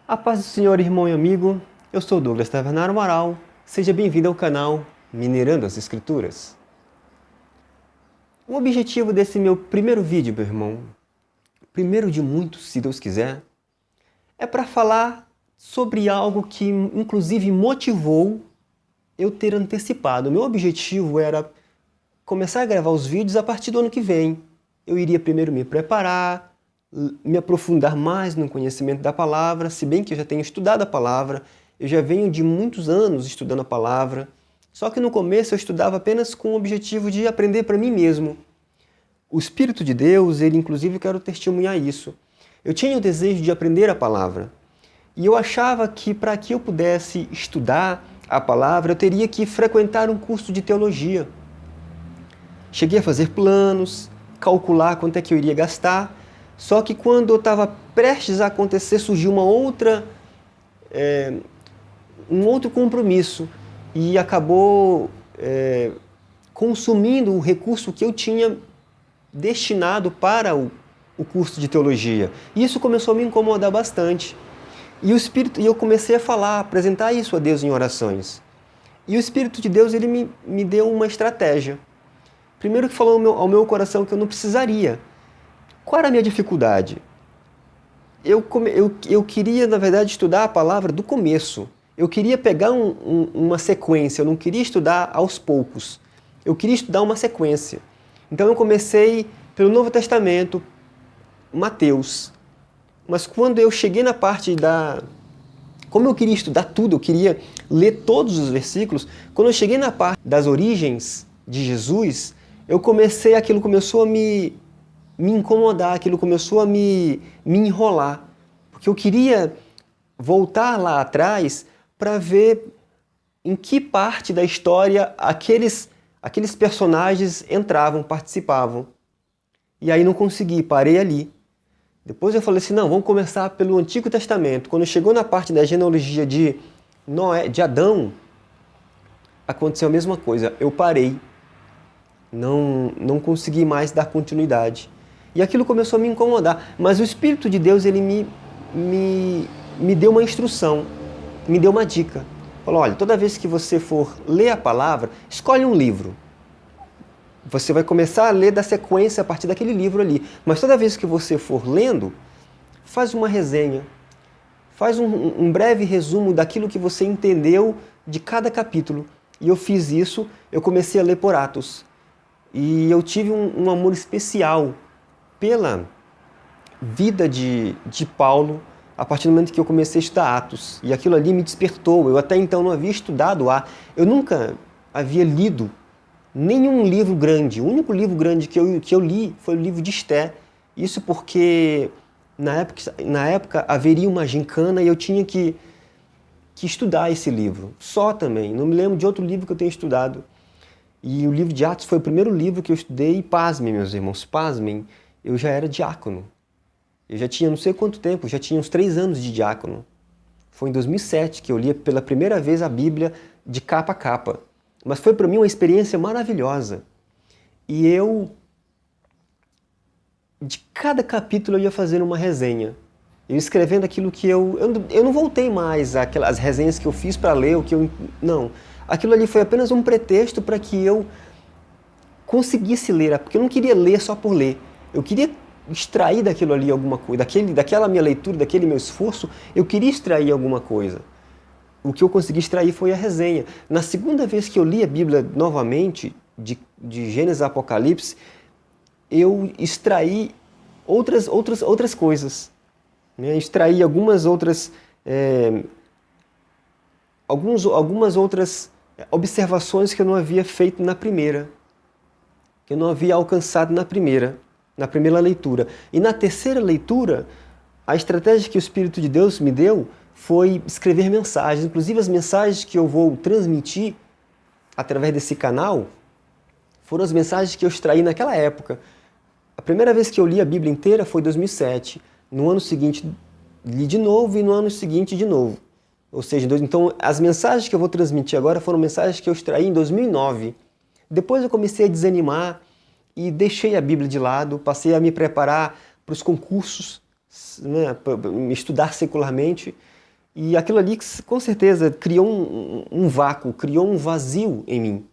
A paz do Senhor, irmão e amigo, eu sou Douglas Tavernaro Amaral, seja bem-vindo ao canal Minerando as Escrituras. O objetivo desse meu primeiro vídeo, meu irmão, primeiro de muitos, se Deus quiser, é para falar sobre algo que inclusive motivou eu ter antecipado. O meu objetivo era começar a gravar os vídeos a partir do ano que vem. Eu iria primeiro me preparar, me aprofundar mais no conhecimento da palavra, se bem que eu já tenho estudado a palavra, eu já venho de muitos anos estudando a palavra, só que no começo eu estudava apenas com o objetivo de aprender para mim mesmo. O Espírito de Deus, ele inclusive, eu quero testemunhar isso. Eu tinha o desejo de aprender a palavra, e eu achava que para que eu pudesse estudar a palavra, eu teria que frequentar um curso de teologia. Cheguei a fazer planos, calcular quanto é que eu iria gastar, só que quando eu estava prestes a acontecer, surgiu um outro compromisso e acabou consumindo o recurso que eu tinha destinado para o curso de teologia. E isso começou a me incomodar bastante. E eu comecei a falar, apresentar isso a Deus em orações. E o Espírito de Deus, ele me deu uma estratégia. Primeiro que falou ao meu coração que eu não precisaria. Qual era a minha dificuldade? Eu queria, na verdade, estudar a palavra do começo. Eu queria pegar uma sequência, eu não queria estudar aos poucos. Eu queria estudar uma sequência. Então eu comecei pelo Novo Testamento, Mateus. Mas quando eu cheguei na parte como eu queria estudar tudo, eu queria ler todos os versículos, quando eu cheguei na parte das origens de Jesus, aquilo começou a me incomodar, aquilo começou a me enrolar. Porque eu queria voltar lá atrás para ver em que parte da história aqueles personagens entravam, participavam. E aí não consegui, parei ali. Depois eu falei assim, não, vamos começar pelo Antigo Testamento. Quando chegou na parte da genealogia de Adão, aconteceu a mesma coisa. Eu parei. Não consegui mais dar continuidade. E aquilo começou a me incomodar. Mas o Espírito de Deus, ele me deu uma instrução, me deu uma dica. Falou, olha, toda vez que você for ler a palavra, escolhe um livro. Você vai começar a ler da sequência a partir daquele livro ali. Mas toda vez que você for lendo, faz uma resenha. Faz um breve resumo daquilo que você entendeu de cada capítulo. E eu fiz isso, eu comecei a ler por Atos. E eu tive um amor especial pela vida de Paulo a partir do momento que eu comecei a estudar Atos. E aquilo ali me despertou. Eu até então não havia estudado eu nunca havia lido nenhum livro grande. O único livro grande que eu li foi o livro de Esté. Isso porque na época haveria uma gincana e eu tinha que estudar esse livro. Só também. Não me lembro de outro livro que eu tenha estudado. E o livro de Atos foi o primeiro livro que eu estudei e pasmem, meus irmãos, pasmem, eu já era diácono. Eu já tinha não sei quanto tempo, já tinha uns 3 anos de diácono. Foi em 2007 que eu li pela primeira vez a Bíblia de capa a capa. Mas foi para mim uma experiência maravilhosa. E de cada capítulo eu ia fazendo uma resenha. Eu escrevendo aquilo que eu não voltei mais às resenhas que eu fiz para ler, não. Aquilo ali foi apenas um pretexto para que eu conseguisse ler, porque eu não queria ler só por ler. Eu queria extrair daquilo ali alguma coisa, daquela minha leitura, daquele meu esforço, eu queria extrair alguma coisa. O que eu consegui extrair foi a resenha. Na segunda vez que eu li a Bíblia novamente, de Gênesis a Apocalipse, eu extraí outras coisas. Né? Extraí algumas outras observações que eu não havia feito na primeira, que eu não havia alcançado na primeira leitura. E na terceira leitura, a estratégia que o Espírito de Deus me deu foi escrever mensagens. Inclusive as mensagens que eu vou transmitir através desse canal foram as mensagens que eu extraí naquela época. A primeira vez que eu li a Bíblia inteira foi em 2007. No ano seguinte li de novo e no ano seguinte de novo. Ou seja, então as mensagens que eu vou transmitir agora foram mensagens que eu extraí em 2009. Depois eu comecei a desanimar e deixei a Bíblia de lado, passei a me preparar para os concursos, né, para estudar secularmente. E aquilo ali, com certeza, criou um vácuo, criou um vazio em mim.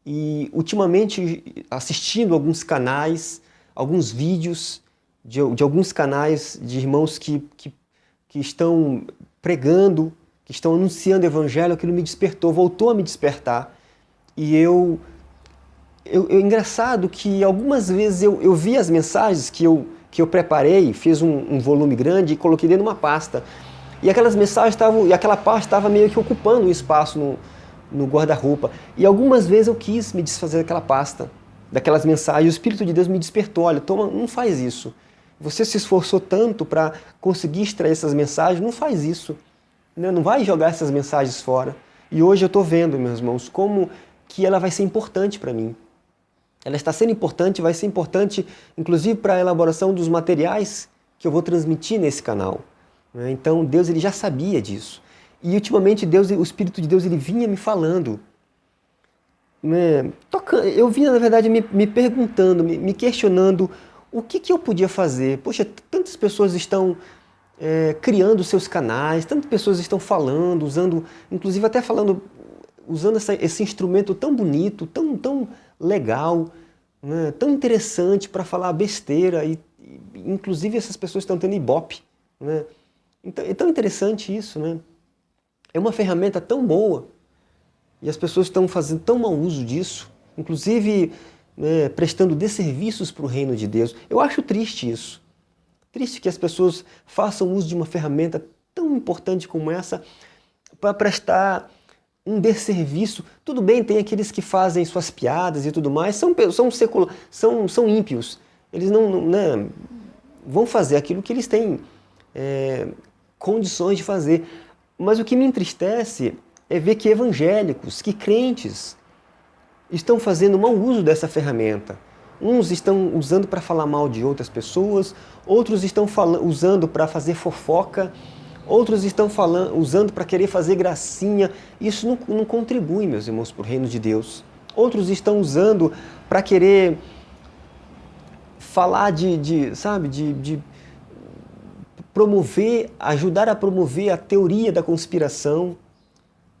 E, ultimamente, assistindo alguns canais, alguns vídeos de alguns canais de irmãos que estão pregando, que estão anunciando o Evangelho, aquilo me despertou, voltou a me despertar. E engraçado que algumas vezes eu vi as mensagens que eu preparei, fiz um volume grande e coloquei dentro de uma pasta. E aquelas mensagens estavam, e aquela pasta estava meio que ocupando o espaço no guarda-roupa. E algumas vezes eu quis me desfazer daquela pasta, daquelas mensagens. O Espírito de Deus me despertou, olha, toma, não faz isso. Você se esforçou tanto para conseguir extrair essas mensagens, não faz isso. Não vai jogar essas mensagens fora. E hoje eu estou vendo, meus irmãos, como que ela vai ser importante para mim. Ela está sendo importante, vai ser importante, inclusive para a elaboração dos materiais que eu vou transmitir nesse canal. Então Deus ele já sabia disso. E ultimamente o Espírito de Deus ele vinha me falando. Eu vinha, na verdade, me perguntando, me questionando o que eu podia fazer. Poxa, tantas pessoas estão criando seus canais, tantas pessoas estão falando, usando, inclusive até falando, usando esse instrumento tão bonito, tão legal, né, tão interessante para falar besteira, e inclusive essas pessoas estão tendo ibope. Né? Então, é tão interessante isso, né? É uma ferramenta tão boa e as pessoas estão fazendo tão mau uso disso, inclusive né, prestando desserviços para o reino de Deus. Eu acho triste isso. Triste que as pessoas façam uso de uma ferramenta tão importante como essa para prestar um desserviço. Tudo bem, tem aqueles que fazem suas piadas e tudo mais, são ímpios. Eles não né, vão fazer aquilo que eles têm condições de fazer. Mas o que me entristece é ver que evangélicos, que crentes, estão fazendo mau uso dessa ferramenta. Uns estão usando para falar mal de outras pessoas, outros estão usando para fazer fofoca, outros estão usando para querer fazer gracinha. Isso não contribui, meus irmãos, para o reino de Deus. Outros estão usando para querer falar de promover, ajudar a promover a teoria da conspiração.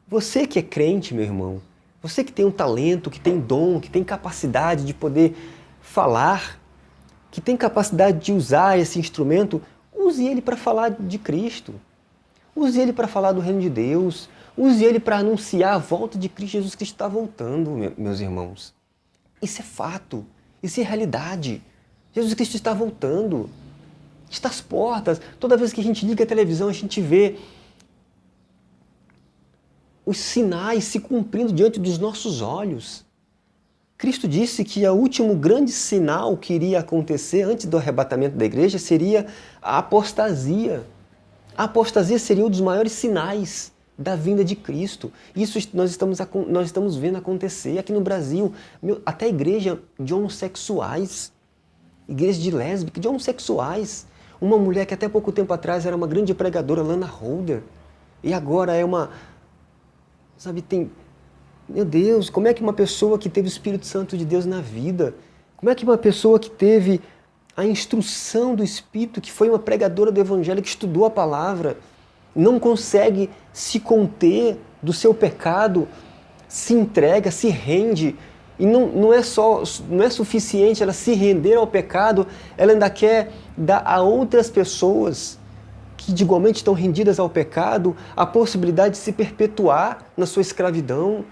Você que é crente, meu irmão, você que tem um talento, que tem dom, que tem capacidade de poder falar, que tem capacidade de usar esse instrumento, use ele para falar de Cristo. Use ele para falar do reino de Deus. Use ele para anunciar a volta de Cristo. Jesus Cristo está voltando, meus irmãos. Isso é fato. Isso é realidade. Jesus Cristo está voltando. Está às portas. Toda vez que a gente liga a televisão, a gente vê os sinais se cumprindo diante dos nossos olhos. Cristo disse que o último grande sinal que iria acontecer antes do arrebatamento da igreja seria a apostasia. A apostasia seria um dos maiores sinais da vinda de Cristo. Isso nós estamos vendo acontecer aqui no Brasil. Até igreja de homossexuais, igreja de lésbicas, de homossexuais. Uma mulher que até pouco tempo atrás era uma grande pregadora, Lana Holder, e agora é uma... Meu Deus, como é que uma pessoa que teve o Espírito Santo de Deus na vida, como é que uma pessoa que teve a instrução do Espírito, que foi uma pregadora do Evangelho, que estudou a palavra, não consegue se conter do seu pecado, se entrega, se rende, e não é suficiente ela se render ao pecado, ela ainda quer dar a outras pessoas que igualmente estão rendidas ao pecado a possibilidade de se perpetuar na sua escravidão.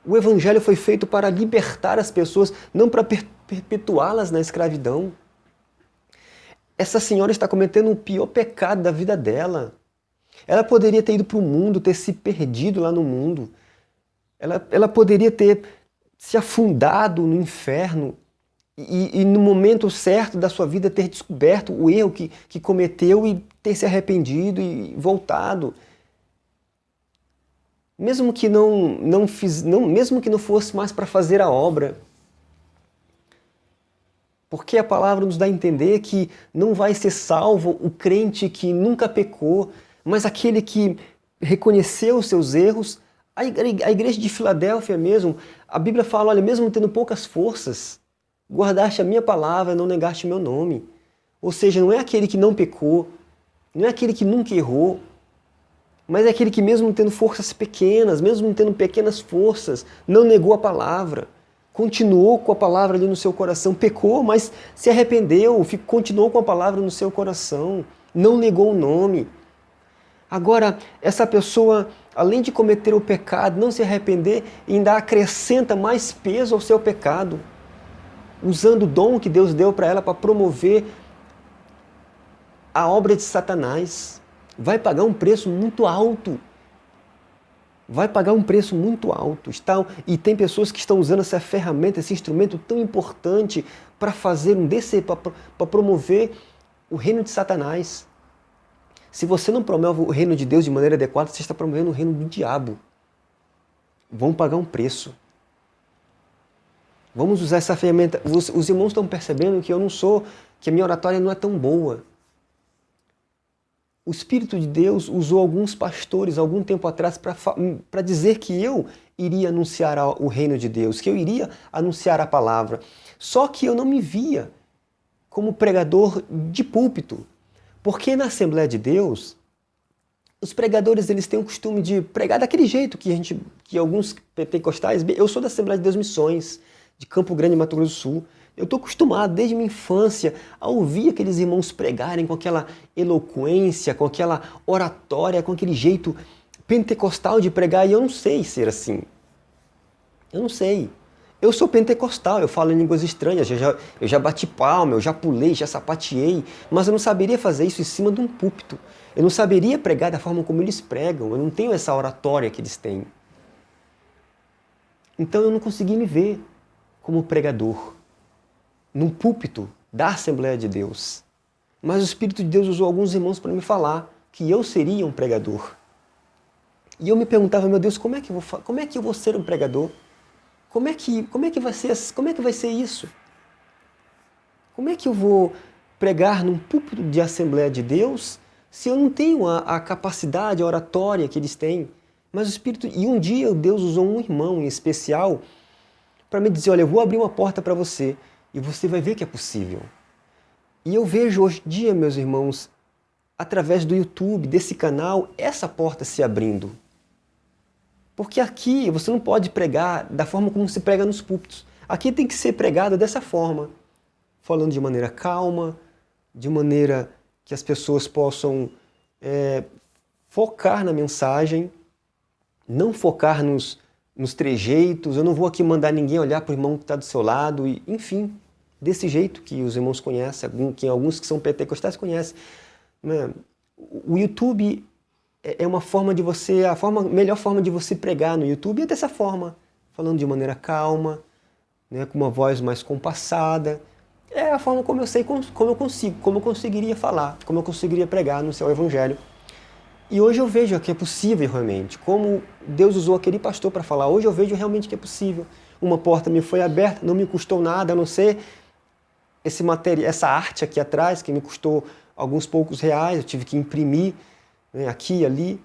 O Evangelho foi feito para libertar as pessoas, não para perpetuá-las na escravidão. Essa senhora está cometendo o pior pecado da vida dela. Ela poderia ter ido para o mundo, ter se perdido lá no mundo. Ela poderia ter se afundado no inferno e no momento certo da sua vida ter descoberto o erro que cometeu e ter se arrependido e voltado. Mesmo que mesmo que não fosse mais para fazer a obra. Porque a palavra nos dá a entender que não vai ser salvo o crente que nunca pecou, mas aquele que reconheceu os seus erros. A igreja de Filadélfia mesmo, a Bíblia fala, olha, mesmo tendo poucas forças, guardaste a minha palavra, não negaste o meu nome. Ou seja, não é aquele que não pecou, não é aquele que nunca errou, mas é aquele que mesmo tendo forças pequenas, mesmo tendo pequenas forças, não negou a palavra, continuou com a palavra ali no seu coração, pecou, mas se arrependeu, continuou com a palavra no seu coração, não negou o nome. Agora, essa pessoa, além de cometer o pecado, não se arrepender, ainda acrescenta mais peso ao seu pecado, usando o dom que Deus deu para ela para promover a obra de Satanás. Vai pagar um preço muito alto. Vai pagar um preço muito alto. E tem pessoas que estão usando essa ferramenta, esse instrumento tão importante para fazer para promover o reino de Satanás. Se você não promove o reino de Deus de maneira adequada, você está promovendo o reino do diabo. Vão pagar um preço. Vamos usar essa ferramenta. Os irmãos estão percebendo que que a minha oratória não é tão boa. O Espírito de Deus usou alguns pastores algum tempo atrás para dizer que eu iria anunciar o reino de Deus, que eu iria anunciar a palavra. Só que eu não me via como pregador de púlpito. Porque na Assembleia de Deus, os pregadores eles têm o costume de pregar daquele jeito que alguns pentecostais... Eu sou da Assembleia de Deus Missões, de Campo Grande, Mato Grosso do Sul. Eu estou acostumado desde minha infância a ouvir aqueles irmãos pregarem com aquela eloquência, com aquela oratória, com aquele jeito pentecostal de pregar, e eu não sei ser assim. Eu não sei. Eu sou pentecostal, eu falo em línguas estranhas, eu já bati palma, eu já pulei, já sapateei, mas eu não saberia fazer isso em cima de um púlpito. Eu não saberia pregar da forma como eles pregam, eu não tenho essa oratória que eles têm. Então eu não consegui me ver como pregador num púlpito da Assembleia de Deus. Mas o Espírito de Deus usou alguns irmãos para me falar que eu seria um pregador. E eu me perguntava, meu Deus, como é que eu vou ser um pregador? Como é que vai ser isso? Como é que eu vou pregar num púlpito de Assembleia de Deus se eu não tenho a capacidade, a oratória que eles têm? Mas o Espírito... E um dia Deus usou um irmão em especial para me dizer, olha, eu vou abrir uma porta para você e você vai ver que é possível. E eu vejo hoje em dia, meus irmãos, através do YouTube, desse canal, essa porta se abrindo. Porque aqui você não pode pregar da forma como se prega nos púlpitos. Aqui tem que ser pregado dessa forma, falando de maneira calma, de maneira que as pessoas possam focar na mensagem, não focar nos trejeitos. Eu não vou aqui mandar ninguém olhar para o irmão que está do seu lado, e, enfim, desse jeito que os irmãos conhecem, que alguns que são pentecostais conhecem. Né? O YouTube é uma forma de você, melhor forma de você pregar no YouTube é dessa forma, falando de maneira calma, né, com uma voz mais compassada. É a forma como eu sei, como eu conseguiria falar, como eu conseguiria pregar no seu evangelho. E hoje eu vejo que é possível realmente, como Deus usou aquele pastor para falar, hoje eu vejo realmente que é possível. Uma porta me foi aberta, não me custou nada, a não ser essa arte aqui atrás, que me custou alguns poucos reais, eu tive que imprimir, né, aqui e ali,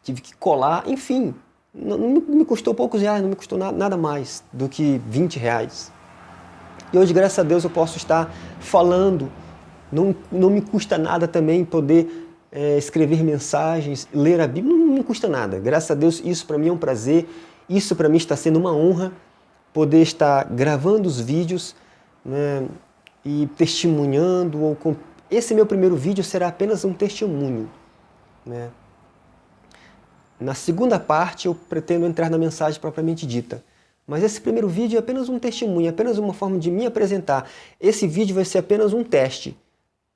tive que colar, enfim, não me custou poucos reais, não me custou nada mais do que 20 reais. E hoje, graças a Deus, eu posso estar falando, não me custa nada também poder escrever mensagens, ler a Bíblia, não me custa nada. Graças a Deus, isso para mim é um prazer, isso para mim está sendo uma honra, poder estar gravando os vídeos, né, e testemunhando. Esse meu primeiro vídeo será apenas um testemunho. Né? Na segunda parte eu pretendo entrar na mensagem propriamente dita. Mas esse primeiro vídeo é apenas um testemunho, apenas uma forma de me apresentar. Esse vídeo vai ser apenas um teste.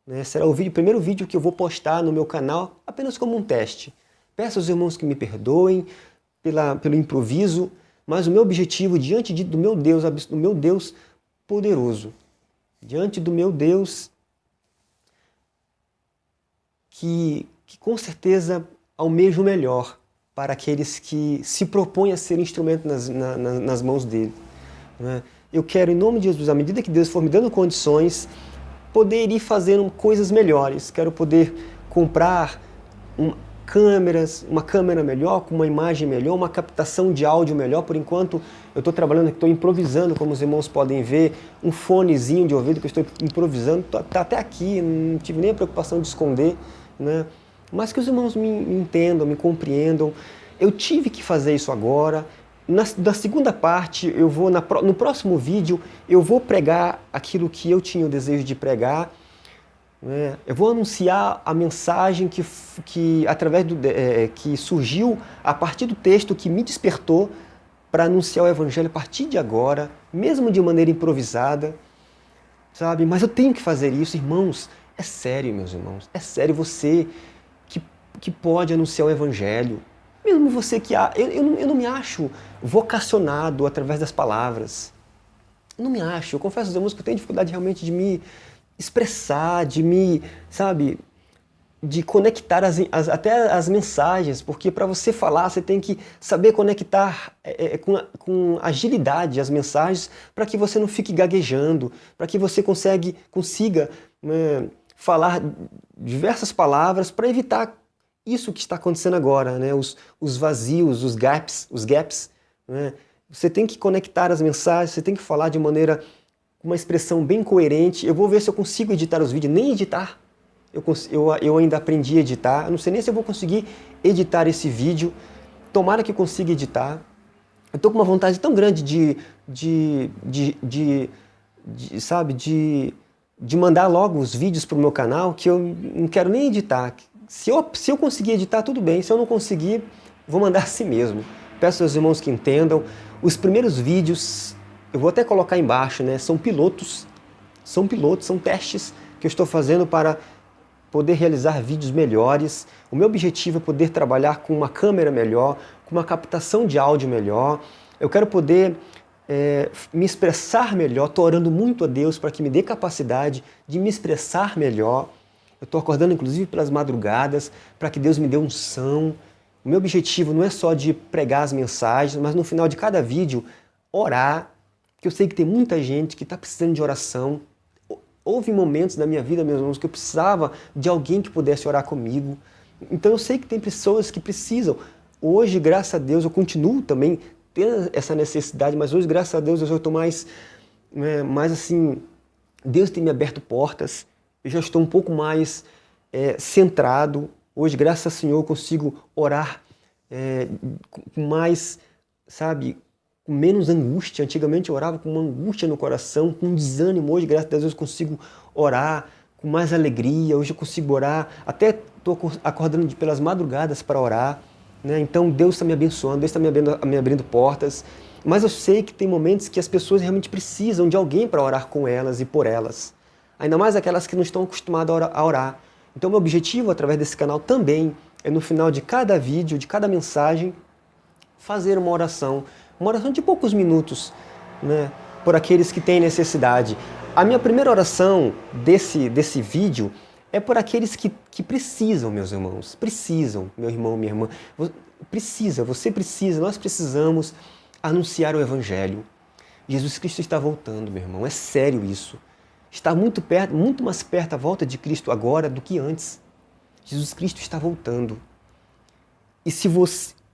Né? Será o primeiro vídeo que eu vou postar no meu canal, apenas como um teste. Peço aos irmãos que me perdoem pelo improviso, mas o meu objetivo diante do meu Deus poderoso, diante do meu Deus que com certeza almeja o melhor para aqueles que se propõem a ser instrumento nas mãos dele. Né? Eu quero, em nome de Jesus, à medida que Deus for me dando condições, poder ir fazendo coisas melhores. Quero poder comprar uma câmera melhor, com uma imagem melhor, uma captação de áudio melhor. Por enquanto, eu estou trabalhando aqui, estou improvisando, como os irmãos podem ver, um fonezinho de ouvido que eu estou improvisando, está até aqui, não tive nem a preocupação de esconder. Né? mas que os irmãos me entendam, me compreendam. Eu tive que fazer isso agora. Na segunda parte, no próximo vídeo, eu vou pregar aquilo que eu tinha o desejo de pregar. Né? Eu vou anunciar a mensagem que surgiu a partir do texto que me despertou para anunciar o Evangelho a partir de agora, mesmo de maneira improvisada, sabe? Mas eu tenho que fazer isso, irmãos. É sério, meus irmãos. É sério você que pode anunciar o Evangelho. Mesmo você que... Eu não me acho vocacionado através das palavras. Eu não me acho. Eu confesso aos irmãos que eu tenho dificuldade realmente de me expressar, de conectar até as mensagens, porque para você falar você tem que saber conectar com agilidade as mensagens para que você não fique gaguejando, para que você consiga falar diversas palavras para evitar isso que está acontecendo agora, né? Os vazios, os gaps. Né? Você tem que conectar as mensagens, você tem que falar de maneira, uma expressão bem coerente. Eu vou ver se eu consigo editar os vídeos, nem editar. Eu ainda aprendi a editar, eu não sei nem se eu vou conseguir editar esse vídeo. Tomara que eu consiga editar. Eu estou com uma vontade tão grande de mandar logo os vídeos para o meu canal que eu não quero nem editar. Se eu conseguir editar, tudo bem. Se eu não conseguir, vou mandar assim mesmo. Peço aos irmãos que entendam. Os primeiros vídeos, eu vou até colocar embaixo, né? São pilotos, são testes que eu estou fazendo para poder realizar vídeos melhores. O meu objetivo é poder trabalhar com uma câmera melhor, com uma captação de áudio melhor. Eu quero poder me expressar melhor. Estou orando muito a Deus para que me dê capacidade de me expressar melhor. Eu estou acordando, inclusive, pelas madrugadas, para que Deus me dê unção. O meu objetivo não é só de pregar as mensagens, mas no final de cada vídeo, orar, porque eu sei que tem muita gente que está precisando de oração. Houve momentos na minha vida, meus irmãos, que eu precisava de alguém que pudesse orar comigo. Então eu sei que tem pessoas que precisam. Hoje, graças a Deus, eu continuo também tendo essa necessidade, mas hoje, graças a Deus, eu já estou mais assim, Deus tem me aberto portas. Eu já estou um pouco mais centrado. Hoje, graças ao Senhor, eu consigo orar com mais, com menos angústia. Antigamente eu orava com uma angústia no coração, com um desânimo. Hoje, graças a Deus, eu consigo orar com mais alegria. Hoje eu consigo orar, até estou acordando pelas madrugadas para orar. Né? Então Deus está me abençoando, Deus está me abrindo portas. Mas eu sei que tem momentos que as pessoas realmente precisam de alguém para orar com elas e por elas. Ainda mais aquelas que não estão acostumadas a orar. Então meu objetivo através desse canal também é no final de cada vídeo, de cada mensagem, fazer uma oração de poucos minutos, né, por aqueles que têm necessidade. A minha primeira oração desse vídeo é por aqueles que precisam, meus irmãos. Precisam, meu irmão, minha irmã. Você precisa, nós precisamos anunciar o Evangelho. Jesus Cristo está voltando, meu irmão. É sério isso. Está muito perto, muito mais perto a volta de Cristo agora do que antes. Jesus Cristo está voltando. E se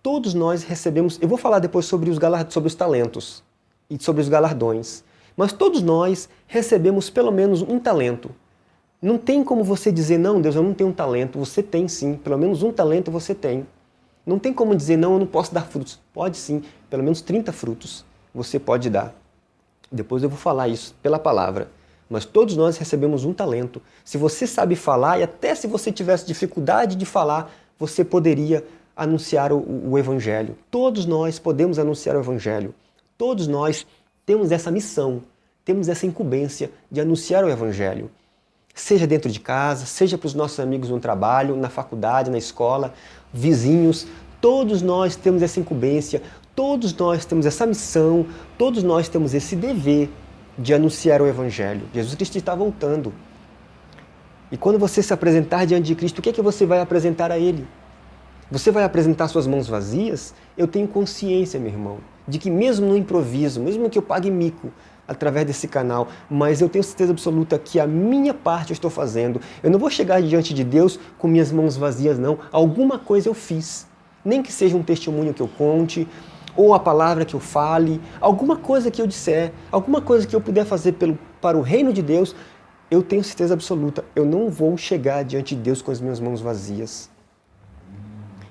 todos nós recebemos... Eu vou falar depois sobre os talentos e sobre os galardões. Mas todos nós recebemos pelo menos um talento. Não tem como você dizer, não, Deus, eu não tenho um talento. Você tem sim, pelo menos um talento você tem. Não tem como dizer, não, eu não posso dar frutos. Pode sim, pelo menos 30 frutos você pode dar. Depois eu vou falar isso pela palavra. Mas todos nós recebemos um talento. Se você sabe falar, e até se você tivesse dificuldade de falar, você poderia anunciar o Evangelho. Todos nós podemos anunciar o Evangelho. Todos nós temos essa missão, temos essa incumbência de anunciar o Evangelho. Seja dentro de casa, seja para os nossos amigos no trabalho, na faculdade, na escola, vizinhos. Todos nós temos essa incumbência, todos nós temos essa missão, todos nós temos esse dever de anunciar o Evangelho. Jesus Cristo está voltando. E quando você se apresentar diante de Cristo, o que é que você vai apresentar a Ele? Você vai apresentar suas mãos vazias? Eu tenho consciência, meu irmão, de que mesmo no improviso, mesmo que eu pague mico através desse canal, mas eu tenho certeza absoluta que a minha parte eu estou fazendo. Eu não vou chegar diante de Deus com minhas mãos vazias, não. Alguma coisa eu fiz. Nem que seja um testemunho que eu conte, ou a palavra que eu fale, alguma coisa que eu disser, alguma coisa que eu puder fazer para o reino de Deus, eu tenho certeza absoluta, eu não vou chegar diante de Deus com as minhas mãos vazias.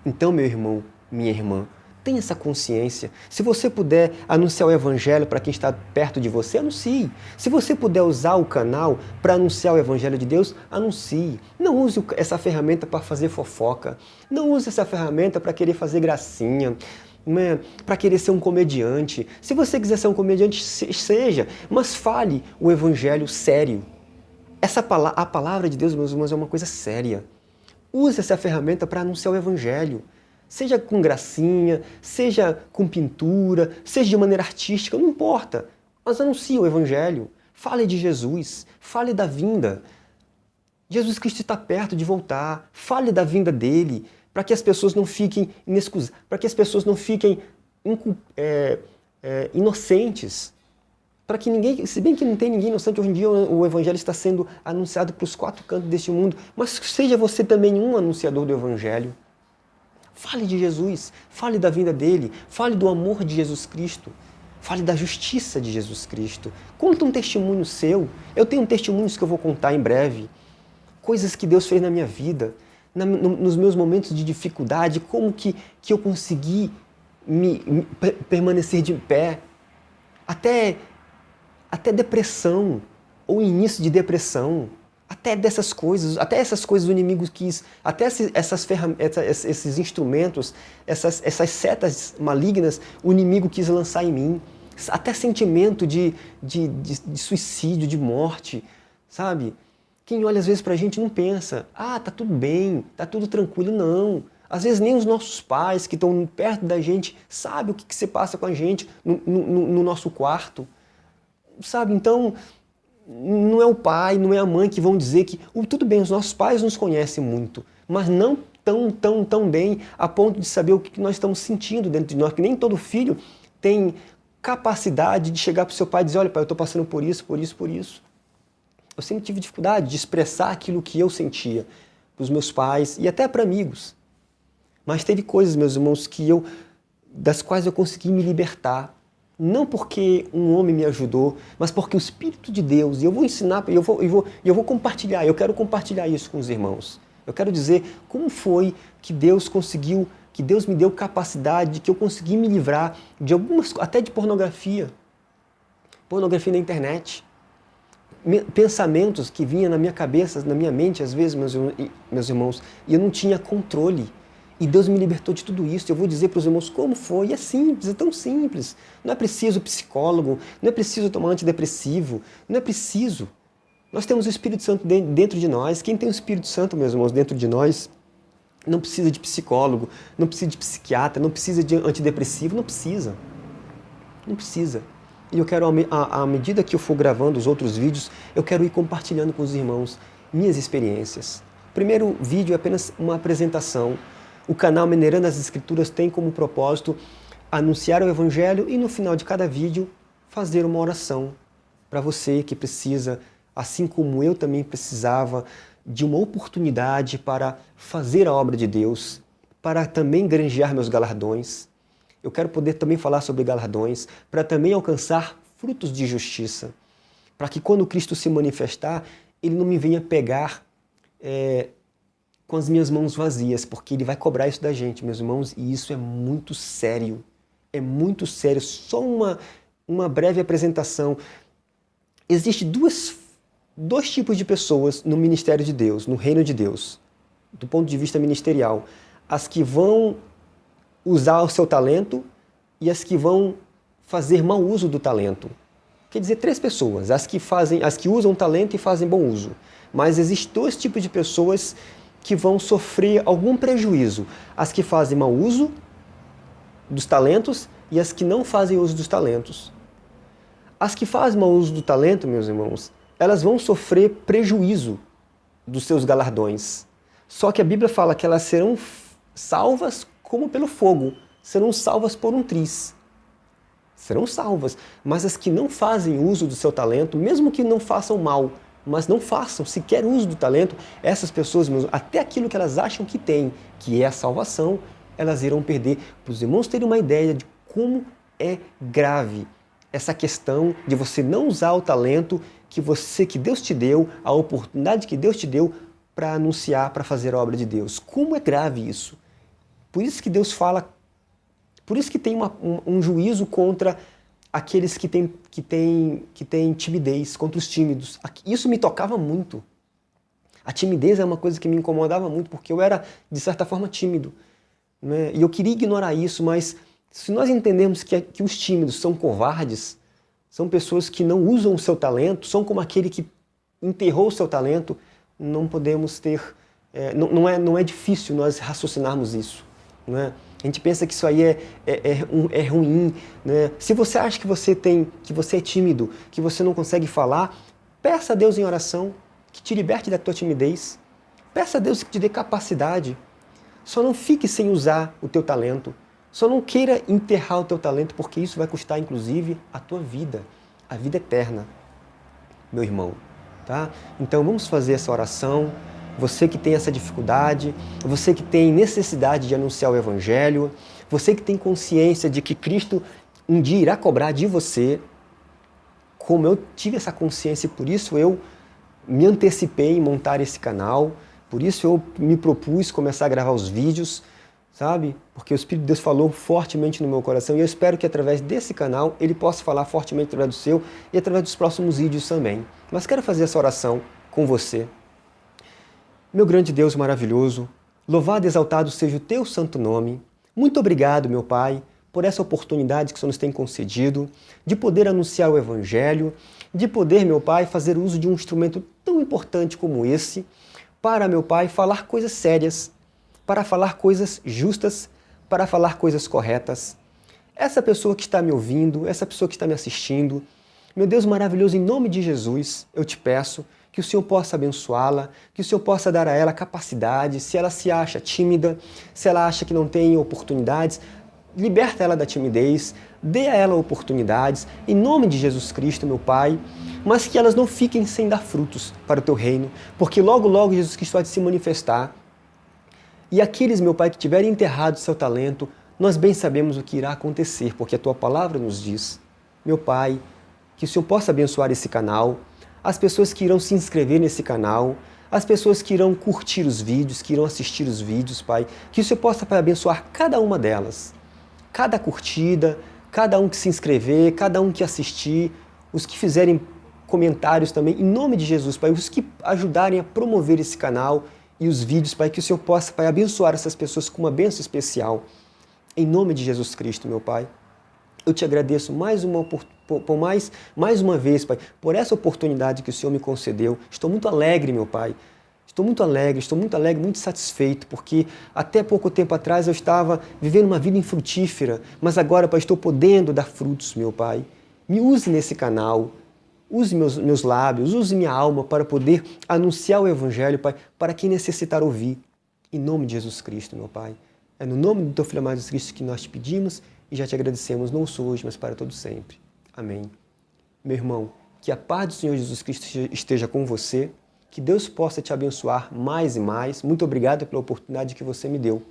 Então, meu irmão, minha irmã, tenha essa consciência. Se você puder anunciar o Evangelho para quem está perto de você, anuncie. Se você puder usar o canal para anunciar o Evangelho de Deus, anuncie. Não use essa ferramenta para fazer fofoca. Não use essa ferramenta para querer fazer gracinha, né? Para querer ser um comediante. Se você quiser ser um comediante, seja, mas fale o Evangelho sério. A palavra de Deus, meus irmãos, é uma coisa séria. Use essa ferramenta para anunciar o Evangelho. Seja com gracinha, seja com pintura, seja de maneira artística, não importa. Mas anuncie o Evangelho. Fale de Jesus, fale da vinda. Jesus Cristo está perto de voltar. Fale da vinda dele, para que as pessoas não fiquem inexcusáveis, para que as pessoas não fiquem inocentes. Para que ninguém, se bem que não tem ninguém inocente, hoje em dia o Evangelho está sendo anunciado para os 4 cantos deste mundo, mas seja você também um anunciador do Evangelho. Fale de Jesus, fale da vinda dele, fale do amor de Jesus Cristo, fale da justiça de Jesus Cristo. Conta um testemunho seu. Eu tenho testemunhos que eu vou contar em breve. Coisas que Deus fez na minha vida, nos meus momentos de dificuldade, como que eu consegui permanecer de pé. Até depressão, ou início de depressão. Até essas coisas o inimigo quis, até esses instrumentos, essas setas malignas, o inimigo quis lançar em mim. Até sentimento de suicídio, de morte, sabe? Quem olha às vezes pra gente não pensa, tá tudo bem, tá tudo tranquilo, não. Às vezes nem os nossos pais que estão perto da gente sabem o que se passa com a gente no nosso quarto, sabe? Então, não é o pai, não é a mãe que vão dizer que tudo bem, os nossos pais nos conhecem muito, mas não tão bem a ponto de saber o que nós estamos sentindo dentro de nós, que nem todo filho tem capacidade de chegar para o seu pai e dizer, olha pai, eu estou passando por isso, por isso, por isso. Eu sempre tive dificuldade de expressar aquilo que eu sentia para os meus pais e até para amigos. Mas teve coisas, meus irmãos, das quais eu consegui me libertar. Não porque um homem me ajudou, mas porque o Espírito de Deus, e eu vou ensinar, eu vou compartilhar, eu quero compartilhar isso com os irmãos. Eu quero dizer como foi que Deus me deu capacidade, que eu consegui me livrar de até de pornografia na internet. Pensamentos que vinham na minha cabeça, na minha mente, às vezes, meus irmãos, e eu não tinha controle. E Deus me libertou de tudo isso. Eu vou dizer para os irmãos como foi. É simples, é tão simples. Não é preciso psicólogo, não é preciso tomar antidepressivo, não é preciso. Nós temos o Espírito Santo dentro de nós. Quem tem o Espírito Santo, meus irmãos, dentro de nós, não precisa de psicólogo, não precisa de psiquiatra, não precisa de antidepressivo, não precisa. Não precisa. E eu quero, à medida que eu for gravando os outros vídeos, eu quero ir compartilhando com os irmãos minhas experiências. O primeiro vídeo é apenas uma apresentação. O canal Minerando as Escrituras tem como propósito anunciar o Evangelho e no final de cada vídeo fazer uma oração para você que precisa, assim como eu também precisava, de uma oportunidade para fazer a obra de Deus, para também granjear meus galardões. Eu quero poder também falar sobre galardões, para também alcançar frutos de justiça, para que quando Cristo se manifestar, Ele não me venha pegar com as minhas mãos vazias, porque Ele vai cobrar isso da gente, meus irmãos, e isso é muito sério. É muito sério. Só uma breve apresentação. Existem dois tipos de pessoas no ministério de Deus, no reino de Deus, do ponto de vista ministerial. As que vão usar o seu talento e as que vão fazer mau uso do talento. Quer dizer, 3 pessoas, as que usam o talento e fazem bom uso. Mas existem 2 tipos de pessoas que vão sofrer algum prejuízo. As que fazem mau uso dos talentos e as que não fazem uso dos talentos. As que fazem mau uso do talento, meus irmãos, elas vão sofrer prejuízo dos seus galardões. Só que a Bíblia fala que elas serão salvas como pelo fogo, serão salvas por um triz. Serão salvas, mas as que não fazem uso do seu talento, mesmo que não façam mal, mas não façam sequer uso do talento, essas pessoas, até aquilo que elas acham que têm, que é a salvação, elas irão perder. Para os irmãos terem uma ideia de como é grave essa questão de você não usar o talento que Deus te deu, a oportunidade que Deus te deu para anunciar, para fazer a obra de Deus. Como é grave isso? Por isso que Deus fala, por isso que tem um juízo contra aqueles que têm timidez, contra os tímidos. Isso me tocava muito. A timidez é uma coisa que me incomodava muito, porque eu era, de certa forma, tímido, né? E eu queria ignorar isso, mas se nós entendermos que os tímidos são covardes, são pessoas que não usam o seu talento, são como aquele que enterrou o seu talento, não podemos ter... não é difícil nós raciocinarmos isso, né? A gente pensa que isso aí é ruim, né? Se você acha que você é tímido, que você não consegue falar, peça a Deus em oração que te liberte da tua timidez. Peça a Deus que te dê capacidade. Só não fique sem usar o teu talento. Só não queira enterrar o teu talento, porque isso vai custar, inclusive, a tua vida, a vida eterna, meu irmão. Tá? Então vamos fazer essa oração. Você que tem essa dificuldade, você que tem necessidade de anunciar o Evangelho, você que tem consciência de que Cristo um dia irá cobrar de você, como eu tive essa consciência e por isso eu me antecipei em montar esse canal, por isso eu me propus começar a gravar os vídeos, sabe? Porque o Espírito de Deus falou fortemente no meu coração e eu espero que através desse canal ele possa falar fortemente através do seu e através dos próximos vídeos também. Mas quero fazer essa oração com você. Meu grande Deus maravilhoso, louvado e exaltado seja o teu santo nome. Muito obrigado, meu Pai, por essa oportunidade que o Senhor nos tem concedido de poder anunciar o Evangelho, de poder, meu Pai, fazer uso de um instrumento tão importante como esse, para, meu Pai, falar coisas sérias, para falar coisas justas, para falar coisas corretas. Essa pessoa que está me ouvindo, essa pessoa que está me assistindo, meu Deus maravilhoso, em nome de Jesus, eu te peço que o Senhor possa abençoá-la, que o Senhor possa dar a ela capacidade, se ela se acha tímida, se ela acha que não tem oportunidades, liberta ela da timidez, dê a ela oportunidades, em nome de Jesus Cristo, meu Pai, mas que elas não fiquem sem dar frutos para o Teu reino, porque logo, logo Jesus Cristo vai se manifestar. E aqueles, meu Pai, que tiverem enterrado seu talento, nós bem sabemos o que irá acontecer, porque a Tua palavra nos diz. Meu Pai, que o Senhor possa abençoar esse canal, as pessoas que irão se inscrever nesse canal, as pessoas que irão curtir os vídeos, que irão assistir os vídeos, Pai, que o Senhor possa, Pai, abençoar cada uma delas. Cada curtida, cada um que se inscrever, cada um que assistir, os que fizerem comentários também, em nome de Jesus, Pai, os que ajudarem a promover esse canal e os vídeos, Pai, que o Senhor possa, Pai, abençoar essas pessoas com uma bênção especial. Em nome de Jesus Cristo, meu Pai. Eu te agradeço mais uma vez, Pai, por essa oportunidade que o Senhor me concedeu. Estou muito alegre, meu Pai. Estou muito alegre, muito satisfeito, porque até pouco tempo atrás eu estava vivendo uma vida infrutífera, mas agora, Pai, estou podendo dar frutos, meu Pai. Me use nesse canal, use meus lábios, use minha alma para poder anunciar o Evangelho, Pai, para quem necessitar ouvir. Em nome de Jesus Cristo, meu Pai. É no nome do Teu Filho amado Jesus Cristo que nós te pedimos e já te agradecemos, não só hoje, mas para todo sempre. Amém. Meu irmão, que a paz do Senhor Jesus Cristo esteja com você, que Deus possa te abençoar mais e mais. Muito obrigado pela oportunidade que você me deu.